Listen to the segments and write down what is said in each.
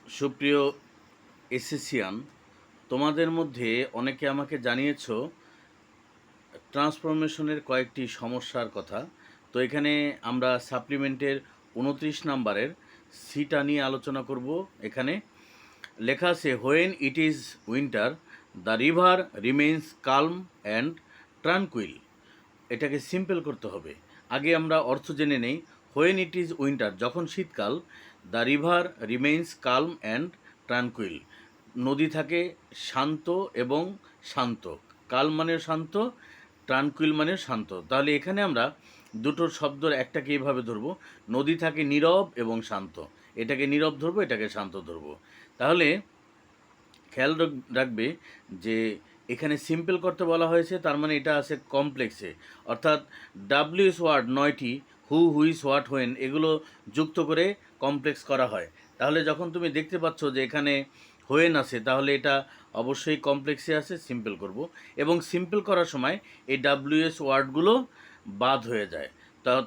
সুপ্রিয় এসএসসিয়ান, তোমাদের মধ্যে অনেকে আমাকে জানিয়েছো ট্রান্সফরমেশনের কয়েকটি সমস্যার কথা। তো এখানে আমরা সাপ্লিমেন্টের 29 নাম্বারের সিটা নিয়ে আলোচনা করব। এখানে লেখা আছে, when it is winter the river remains calm and tranquil. এটাকে সিম্পল করতে হবে। আগে আমরা অর্থ জেনে নেই। হোয়েন ইট ইজ উইন্টার, যখন শীতকাল, the river remains calm and tranquil, নদী থাকে শান্ত এবং শান্ত। কাল মানে শান্ত, ট্রানকুইল মানে শান্ত। তাহলে এখানে আমরা দুটোর শব্দর একটাকে এইভাবে ধরবো, নদী থাকে নীরব এবং শান্ত। এটাকে নীরব ধরবো, এটাকে শান্ত ধরবো। তাহলে খেয়াল রাখবে যে এখানে সিম্পল করতে বলা হয়েছে, তার মানে এটা আছে কমপ্লেক্সে, অর্থাৎ ডাব্লিউএস ওয়ার্ড 9টি, হু, হুইস, হোয়াট, হোয়েন, এগুলো যুক্ত করে কমপ্লেক্স করা হয়। তাহলে যখন তুমি দেখতে পাচ্ছ যে এখানে হোয়েন আছে, তাহলে এটা অবশ্যই কমপ্লেক্সে আছে, সিম্পল করব। এবং সিম্পল করার সময় এই ডাব্লিউএস ওয়ার্ডগুলো বাদ হয়ে যায়।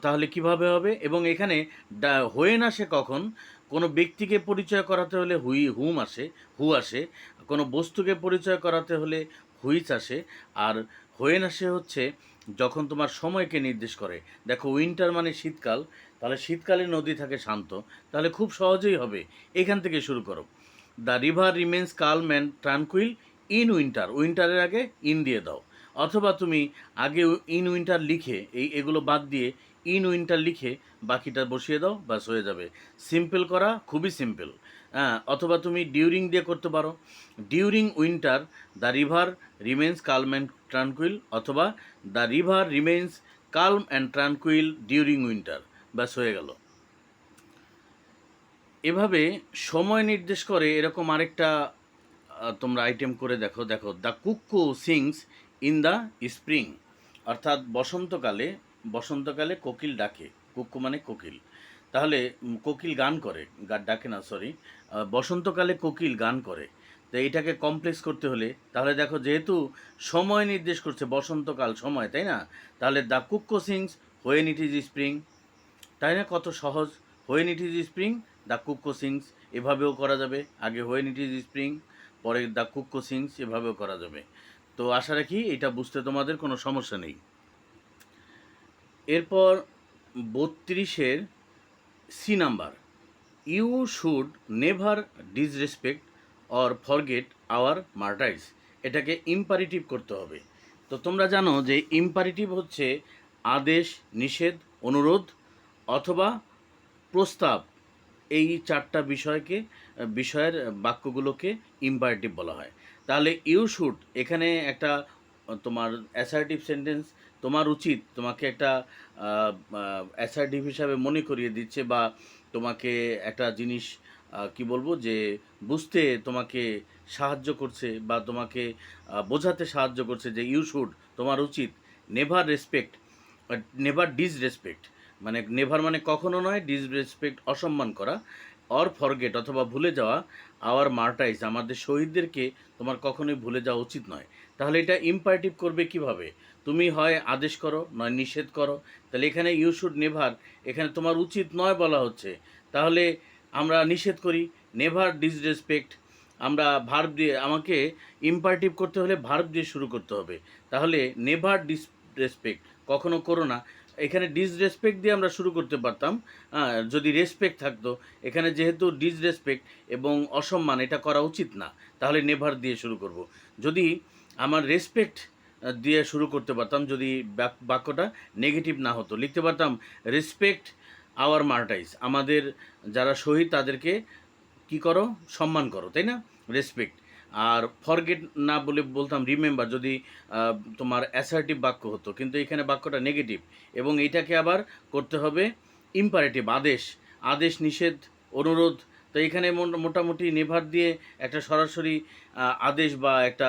তাহলে কিভাবে হবে? এবং এখানে হোয়েন আসে কখন? কোনো ব্যক্তিকে পরিচয় করাতে হলে হু আসে। কোনো বস্তুকে পরিচয় করাতে হলে হুইচ আসে। আর হোয়েন আসে হচ্ছে যখন তোমার সময়কে নির্দেশ করে। দেখো, উইন্টার মানে শীতকাল, তাহলে শীতকালে নদী থাকে শান্ত। তাহলে খুব সহজেই হবে, এখান থেকে শুরু করো। The river remains calm and tranquil in winter, উইন্টারের আগে ইন দিয়ে দাও। অথবা তুমি আগে ইন উইন্টার লিখে এগুলো বাদ দিয়ে ইন উইন্টার লিখে বাকিটা বসিয়ে দাও, বাস হয়ে যাবে। সিম্পল করা খুবই সিম্পল। হ্যাঁ, অথবা তুমি ডিউরিং দিয়ে করতে পারো। During winter the river remains calm and tranquil, অথবা the river remains calm and tranquil during winter, ব্যাস হয়ে গেল। এভাবে সময় নির্দেশ করে এরকম আরেকটা তোমরা আইটেম করে দেখো। The কুক্কু sings in the spring, অর্থাৎ বসন্তকালে কোকিল ডাকে। কুক্কু মানে কোকিল। তাহলে কোকিল গান করে, ডাকে না, সরি, বসন্তকালে কোকিল গান করে। তো এইটাকে কমপ্লেক্স করতে হলে, তাহলে দেখো, যেহেতু সময় নির্দেশ করছে, বসন্তকাল সময়, তাই না? তাহলে the কুক্কু sings when it is spring, তাই না? কত সহজ। When it is spring the কুক্কু sings, এভাবেও করা যাবে। আগে হোয়েন ইট ইজ স্প্রিং, পরে দ্য কুক্কু সিংস, এভাবেও করা যাবে। তো আশা রাখি এটা বুঝতে তোমাদের কোনো সমস্যা নেই। এরপর 32-এর C number, you should never disrespect or forget our martyrs, এটাকে ইম্পারেটিভ করতে হবে। তো তোমরা জানো যে ইম্পারেটিভ হচ্ছে আদেশ, নিষেধ, অনুরোধ অথবা প্রস্তাব। এই চারটা বিষয়ের বাক্যগুলোকে ইম্পারেটিভ বলা হয়। তাহলে ইউ শুড এখানে একটা তোমার অ্যাসার্টিভ সেন্টেন্স, তোমার উচিত, তোমাকে একটা অ্যাসার্টিভ হিসাবে মনে করিয়ে দিচ্ছে, বা তোমাকে একটা জিনিস কি বলবো, যে বুঝতে তোমাকে সাহায্য করছে, বা তোমাকে বোঝাতে সাহায্য করছে যে ইউ শুড, তোমার উচিত, নেভার রেসপেক্ট, নেভার ডিসরেসপেক্ট, মানে নেভার মানে কখনো নয়, ডিসরেসপেক্ট অসম্মান করা, অর ফরগেট অথবা ভুলে যাওয়া, আওয়ার মার্টাইজ আমাদের শহীদদেরকে তোমার কখনোই ভুলে যাওয়া উচিত নয়। তাহলে এটা ইম্পারেটিভ করবে কিভাবে? তুমি হয় আদেশ করো, নয় নিষেধ করো। তাহলে এখানে ইউ শুড নেভার, এখানে তোমার উচিত নয় বলা হচ্ছে, তাহলে আমরা নিষেধ করি, নেভার ডিসরেসপেক্ট। আমরা ভার্ব দিয়ে, আমাকে ইম্পারেটিভ করতে হলে ভার্ব দিয়ে শুরু করতে হবে। তাহলে নেভার ডিসরেসপেক্ট, কখনো করো না। এখানে ডিসরেসপেক্ট দিয়ে আমরা শুরু করতে পারতাম যদি রেসপেক্ট থাকতো। এখানে যেহেতু ডিসরেসপেক্ট এবং অসম্মান, এটা করা উচিত না, তাহলে নেভার দিয়ে শুরু করব। যদি আমার রেসপেক্ট দিয়ে শুরু করতে পারতাম, যদি বাক্যটা নেগেটিভ না হতো, লিখতে পারতাম রেসপেক্ট আওয়ার মার্টাইজ, আমাদের যারা শহীদ তাদেরকে কি করো, সম্মান করো, তাই না? রেসপেক্ট। আর ফরগেট না বলে বলতাম রিমেম্বার, যদি তোমার অ্যাসার্টিভ বাক্য হতো। কিন্তু এখানে বাক্যটা নেগেটিভ, এবং এইটাকে আবার করতে হবে ইম্পারেটিভ, আদেশ, নিষেধ, অনুরোধ। তো এখানে মোটামুটি নেভার দিয়ে একটা সরাসরি আদেশ বা একটা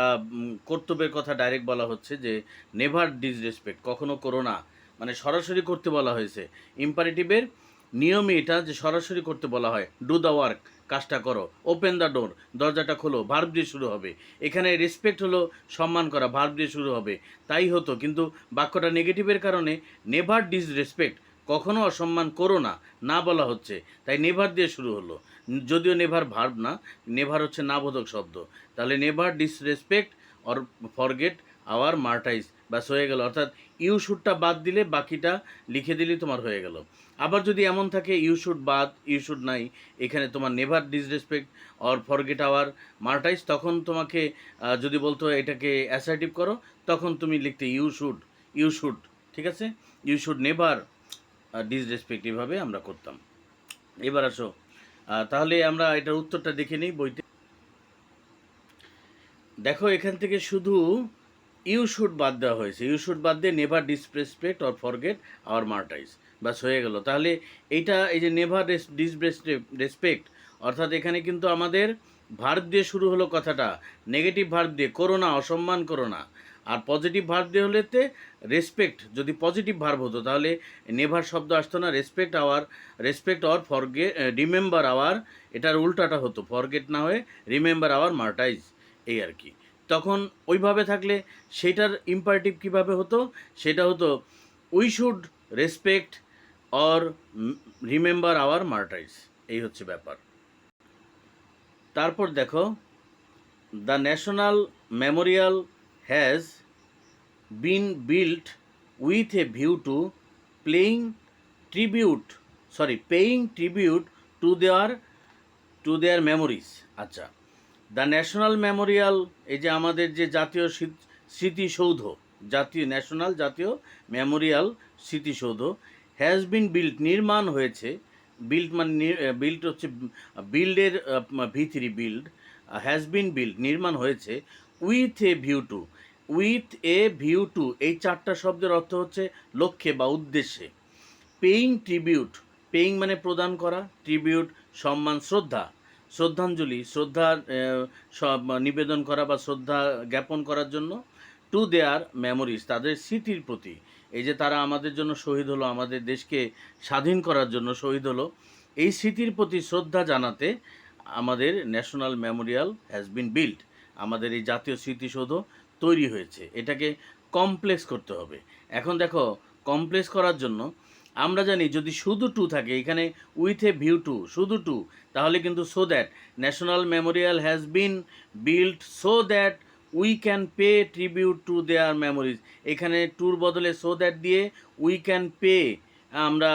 কর্তব্যের কথা ডাইরেক্ট বলা হচ্ছে, যে নেভার ডিসরেসপেক্ট, কখনো করো না, মানে সরাসরি করতে বলা হয়েছে। ইম্পারেটিভের নিয়মে এটা যে সরাসরি করতে বলা হয়, ডু দ্য ওয়ার্ক, কাজটা করো, ওপেন দ্য ডোর, দরজাটা খোলো, ভার্ব দিয়ে শুরু হবে। এখানে রেসপেক্ট হলো সম্মান করা, ভার্ব দিয়ে শুরু হবে, তাই হতো। কিন্তু বাক্যটা নেগেটিভের কারণে নেভার ডিসরেসপেক্ট, কখনো অসম্মান করো না, না বলা হচ্ছে, তাই নেভার দিয়ে শুরু হলো। যদিও নেভার ভার্ব না, নেভার হচ্ছে নাবোধক শব্দ। তাহলে never disrespect or forget our martyrs, ব্যাস হয়ে গেল। অর্থাৎ ইউ শুডটা বাদ দিলে বাকিটা লিখে দিলেই তোমার হয়ে গেল। আবার যদি এমন থাকে ইউ শুড বাদ, ইউ শুড নাই, এখানে তোমার never disrespect or forget our martyrs, তখন তোমাকে যদি বলতো এটাকে অ্যাসার্টিভ করো, তখন তুমি লিখতে ইউ শুড, ইউ শুড, ঠিক আছে, ইউ শুড নেভার ডিসরেসপেক্ট, এভাবে আমরা করতাম। এবার আসো, তাহলে আমরা এটার উত্তরটা দেখে নিই বইতে। দেখো এখান থেকে শুধু ইউ শুড বাদ দেওয়া হয়েছে, ইউ শুড বাদ দিয়ে never disrespect or forget our martyrs, ব্যাস হয়ে গেল। তাহলে এইটা এই যে নেভার ডিসরেসপেক্ট, অর্থাৎ এখানে কিন্তু আমাদের ভার্ব দিয়ে শুরু হলো কথাটা, নেগেটিভ ভার্ব দিয়ে, করো না, অসম্মান করো না। আর পজিটিভ ভার্ব দিয়ে হলেতে রেসপেক্ট, যদি পজিটিভ ভার্ব হতো তাহলে নেভার শব্দ আসতো না, respect or forget, remember our, এটার উল্টাটা হতো, ফরগেট না হয়ে রিমেম্বার আওয়ার মার্টাইজ, এই আর কি। তখন ওইভাবে থাকলে সেটার ইম্পারেটিভ কীভাবে হতো, সেটা হতো we should respect or remember our martyrs, এই হচ্ছে ব্যাপার। তারপর দেখো, the national memorial has been built with a view to playing paying tribute to their memories. আচ্ছা, দ্য ন্যাশনাল মেমোরিয়াল, এই যে আমাদের যে জাতীয় স্মৃতিসৌধ, জাতীয় মেমোরিয়াল স্মৃতিসৌধ, হ্যাজ বিন বিল্ট, নির্মাণ হয়েছে, বিল্ড মানে বিল্ড হচ্ছে বিল্ডের ভিতরি, বিল্ড, হ্যাজ বিন বিল্ড নির্মাণ হয়েছে, উইথ এ ভিউ টু, এই চারটা শব্দের অর্থ হচ্ছে লক্ষ্যে বা উদ্দেশ্যে। পেইং ট্রিবিউট, পেইং মানে প্রদান করা, ট্রিবিউট সম্মান, শ্রদ্ধাঞ্জলি, সব নিবেদন করা বা শ্রদ্ধা জ্ঞাপন করার জন্য, টু দেয়ার মেমোরিজ, তাদের স্মৃতির প্রতি, এই যে তারা আমাদের জন্য শহীদ হলো, আমাদের দেশকে স্বাধীন করার জন্য শহীদ হলো, এই স্মৃতির প্রতি শ্রদ্ধা জানাতে আমাদের national memorial has been built, আমাদের এই জাতীয় স্মৃতিসৌধ তৈরি হয়েছে। এটাকে কমপ্লেক্স করতে হবে। এখন দেখো, কমপ্লেক্স করার জন্য আমরা জানি যদি শুধু টু থাকে, এখানে উইথ এ ভিউ টু, শুধু টু, তাহলে কিন্তু so that, national memorial has been built so that we can pay tribute to their memories, এখানে টুর বদলে সো দ্যাট দিয়ে উই ক্যান পে আমরা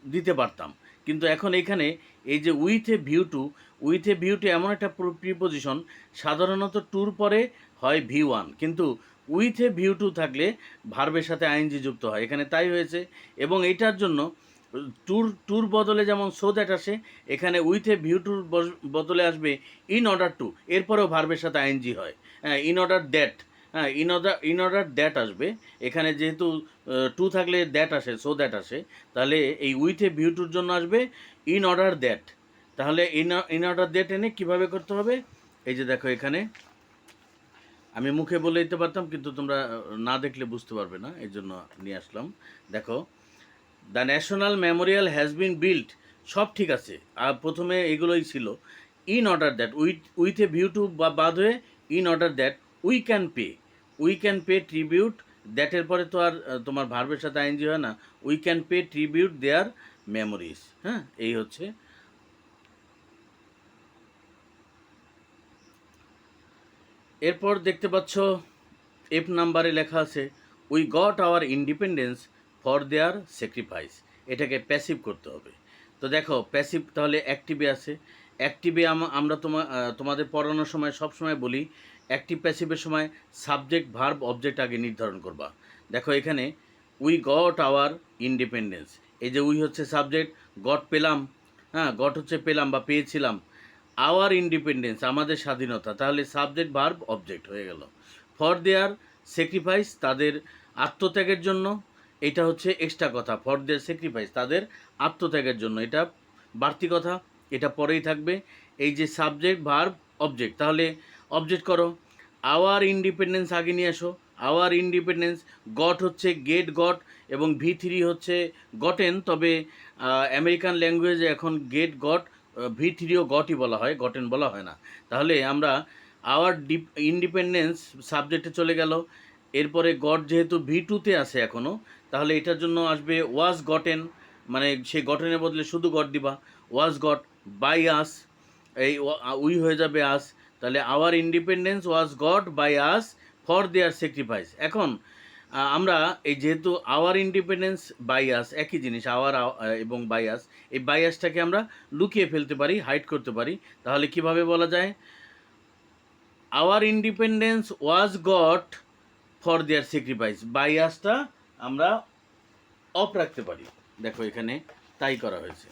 দিতে পারতাম। কিন্তু এখন এখানে এই যে উইথ এ ভিউ টু এমন একটা প্রিপোজিশন, সাধারণত টুর পরে হয় V1, কিন্তু উইথ এ ভিউ টু থাকলে ভার্বের সাথে আইএনজি যুক্ত হয়, এখানে তাই হয়েছে। এবং এইটার জন্য টুর বদলে যেমন সো দ্যাট আসে, এখানে উইথ এ ভিউ টুর বদলে আসবে ইন অর্ডার টু, এরপরেও ভার্বের সাথে আইএনজি হয়, হ্যাঁ, ইন অর্ডার দ্যাট আসবে। এখানে যেহেতু টু থাকলে দ্যাট আসে, সো দ্যাট আসে, তাহলে এই উইথ এ ভিউ টুর জন্য আসবে ইন অর্ডার দ্যাট। তাহলে ইন অর্ডার দ্যাট এনে কীভাবে করতে হবে, এই যে দেখো এখানে আমি মুখে বলে দিতে পারতাম, কিন্তু তোমরা না দেখলে বুঝতে পারবে না, এই জন্য নিয়ে আসলাম। দেখো, the national memorial has been built, সব ঠিক আছে, আর প্রথমে এগুলোই ছিল, in order that, with a view to বা বাদ হয়ে in order that we can pay tribute, দ্যাটের পরে তো আর তোমার ভার্বের সাথে আইএনজি হয় না, we can pay tribute their memories. হ্যাঁ, এই হচ্ছে। এরপর দেখতে পাচ্ছ এফ নাম্বারে লেখা আছে we got our independence for their sacrifice, এটাকে প্যাসিভ করতে হবে। তো দেখো প্যাসিভ তাহলে অ্যাক্টিভে আছে, অ্যাক্টিভে আমরা তোমাদের পড়ানোর সময় সব সময় বলি অ্যাক্টিভ প্যাসিভের সময় সাবজেক্ট ভার্ব অবজেক্ট আগে নির্ধারণ করবা। দেখো এখানে উই গট আওয়ার ইন্ডিপেন্ডেন্স, এই যে উই হচ্ছে সাবজেক্ট, গট পেলাম, হ্যাঁ, গট হচ্ছে পেলাম বা পেয়েছিলাম, আওয়ার ইন্ডিপেন্ডেন্স আমাদের স্বাধীনতা, তাহলে সাবজেক্ট ভার্ব অবজেক্ট হয়ে গেল। ফর দেয়ার স্যাক্রিফাইস, তাদের আত্মত্যাগের জন্য, এটা হচ্ছে এক্সট্রা কথা, ফর দেয়ার স্যাক্রিফাইস তাদের আত্মত্যাগের জন্য, এটা বাড়তি কথা, এটা পরেই থাকবে। এই যে সাবজেক্ট ভার্ব অবজেক্ট, তাহলে অবজেক্ট করো, আওয়ার ইন্ডিপেন্ডেন্স আগে নিয়ে আসো, আওয়ার ইন্ডিপেন্ডেন্স, গট হচ্ছে গেট গট এবং V3 হচ্ছে গটেন, তবে আমেরিকান ল্যাঙ্গুয়েজে এখন গেট গট V3ও গটই বলা হয়, গটেন বলা হয় না। তাহলে আমরা আওয়ার ইন্ডিপেন্ডেন্স সাবজেক্টে চলে গেল, এরপরে গট যেহেতু V2তে আছে এখনও, তাহলে এটার জন্য আসবে ওয়াজ গটেন, মানে সেই গটেনের বদলে শুধু গট দিবা, ওয়াজ গট বাই আস, এই উই হয়ে যাবে আস, তাহলে our independence was got by us for their sacrifice. এখন আমরা এই যেহেতু আওয়ার ইন্ডিপেন্ডেন্স বাইয়াস একই জিনিস, আওয়ার এবং বাইয়াস, এই বাইয়াসটাকে আমরা লুকিয়ে ফেলতে পারি, হাইড করতে পারি। তাহলে কিভাবে বলা যায়? Our independence was got for their sacrifice, বাইয়াসটা আমরা অফ রাখতে পারি। দেখো এখানে তাই করা হয়েছে।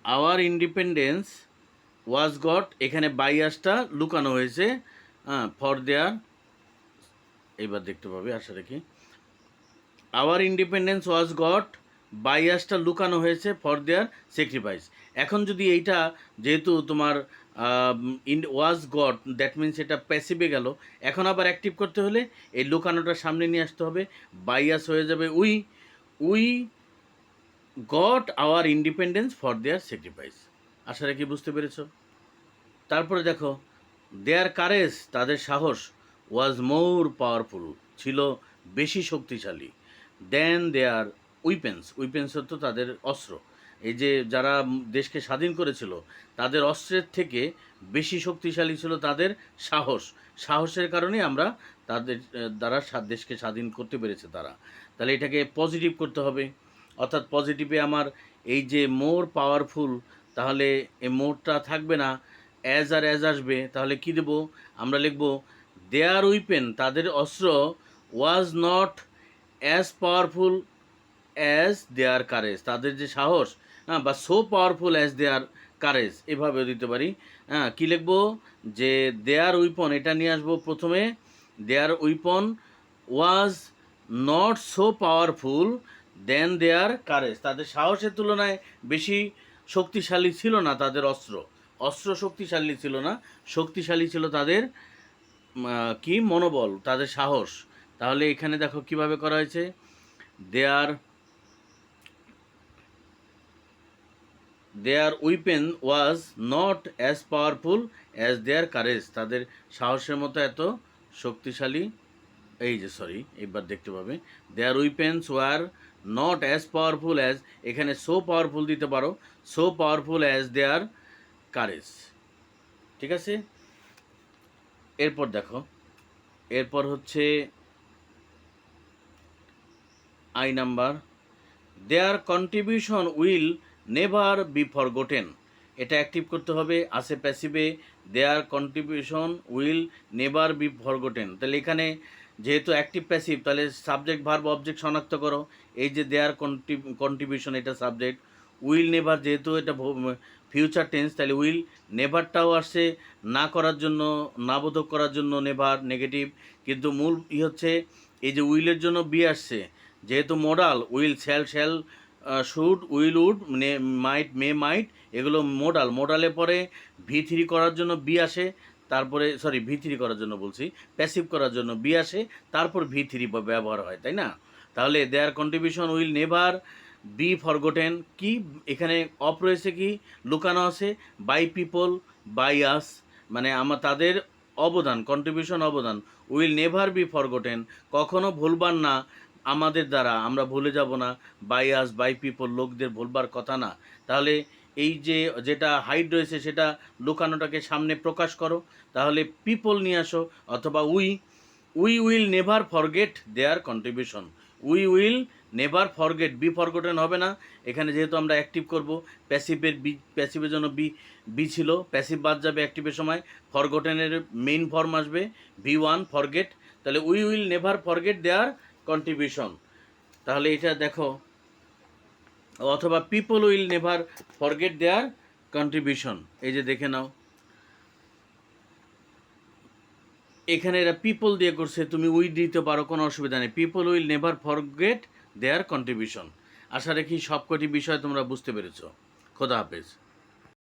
আওয়ার ইন্ডিপেন্ডেন্স ওয়াজ গট, এখানে বাইয়াসটা লুকানো হয়েছে ফর দেয়ার, এইবার দেখতে পাবে আশা রাখি। আওয়ার ইন্ডিপেন্ডেন্স ওয়াজ গট, বাইয়াসটা লুকানো হয়েছে ফর দেয়ার স্যাক্রিফাইস। এখন যদি এইটা যেহেতু তোমার ওয়াজ গট, দ্যাট মিনস এটা প্যাসিভে গেল, এখন আবার অ্যাক্টিভ করতে হলে এই লুকানোটা সামনে নিয়ে আসতে হবে, বাইয়াস হয়ে যাবে we, we got our independence for their sacrifice. আশা রাখি বুঝতে পেরেছ। তারপরে দেখো, দেয়ার কারেজ, তাদের সাহস, ওয়াজ মোর পাওয়ারফুল, ছিল বেশি শক্তিশালী, দেন দেয়ার উইপেন্স, উইপেন্স হতো তাদের অস্ত্র। এই যে যারা দেশকে স্বাধীন করেছিল তাদের অস্ত্রের থেকে বেশি শক্তিশালী ছিল তাদের সাহস, সাহসের কারণে আমরা তাদের দ্বারা দেশকে স্বাধীন করতে পেরেছে তারা। তাহলে এটাকে পজিটিভ করতে হবে, অর্থাৎ পজিটিভে আমার এই যে মোর পাওয়ারফুল, তাহলে এই মোরটা থাকবে না, অ্যাজ আর অ্যাজ আসবে, তাহলে কি দেব? আমরা লিখব দেয়ার উইপেন, তাদের অস্ত্র, was not as powerful as their courage, তাদের যে সাহস, বা so powerful as their courage, এভাবে দিতে পারি। কী লিখব? যে দেয়ার উইপন, এটা নিয়ে আসবো প্রথমে, their weapon was not so powerful then their courage, তাদের সাহসের তুলনায় বেশি শক্তিশালী ছিল না তাদের অস্ত্র, অস্ত্র শক্তিশালী ছিল না, শক্তিশালী ছিল তাদের কি মনোবল, তাদের সাহস। তাহলে এখানে দেখো কিভাবে করা হয়েছে, their their weapon was not as powerful as their courage, তাদের সাহসের মতো এত শক্তিশালী, এই যে সরি এবার দেখতে পাবে, their weapons were not as powerful as, এখানে সো পাওয়ারফুল দিতে পারো, so powerful as their courage. ঠিক আছে, এরপর দেখো, এরপর হচ্ছে I number, their contribution will never be forgotten, এটা অ্যাক্টিভ করতে হবে, আসে প্যাসিভে, their contribution will never be forgotten. তাহলে এখানে যেহেতু অ্যাক্টিভ প্যাসিভ, তাহলে সাবজেক্ট ভার্ব অবজেক্ট শনাক্ত করো, এই যে দেয়ার কন্ট্রিবিউশন এটা সাবজেক্ট, উইল নেভার যেহেতু এটা ফিউচার টেন্স, তাহলে উইল নেভারটাও আসছে না করার জন্য, না বোধক করার জন্য নেভার নেগেটিভ, কিন্তু মূল হচ্ছে এই যে উইলের জন্য বি আসছে, যেহেতু modal will, shall should, will would, might may might, এগুলো মোডাল, মোডালে পরে V3 করার জন্য বি আসে, তারপরে সরি V3 করার জন্য বলছি, প্যাসিভ করার জন্য বি আসে, তারপর V3 ব্যবহার হয়, তাই না? তাহলে দেয়ার contribution will never be forgotten, কি এখানে অফ রয়েছে, কি লুকানো আছে, বাই পিপল, বাই আস, মানে আমার তাদের অবদান, কন্ট্রিবিউশন অবদান, উইল নেভার বি ফরগটেন, কখনো ভুলবার না আমাদের দ্বারা, আমরা ভুলে যাব না, বাই আস, বাই পিপল, লোকদের ভুলবার কথা না। তাহলে এই যে যেটা হাইড রয়েছে সেটা লুকানোটাকে সামনে প্রকাশ করো, তাহলে পিপল নিয়ে আসো, অথবা we will never forget their contribution, we will never forget, be forgotten হবে না, এখানে যেহেতু আমরা অ্যাক্টিভ করব, প্যাসিভের প্যাসিভের জন্য বি ছিল, প্যাসিভ বাদ যাবে অ্যাক্টিভের সময়, ফরগটেনের মেইন ফর্ম আসবে V1 ফরগেট, তাহলে we will never forget their contribution. তাহলে এটা দেখো, অথবা people will never forget their contribution, এই যে দেখে নাও এখানে এরা পিপল দিয়ে করছে, তুমি উই দিতে পারো, কোনো অসুবিধা নেই, people will never forget their contribution. আশা রাখি সবকটি বিষয় তোমরা বুঝতে পেরেছো। খোদা হাফেজ।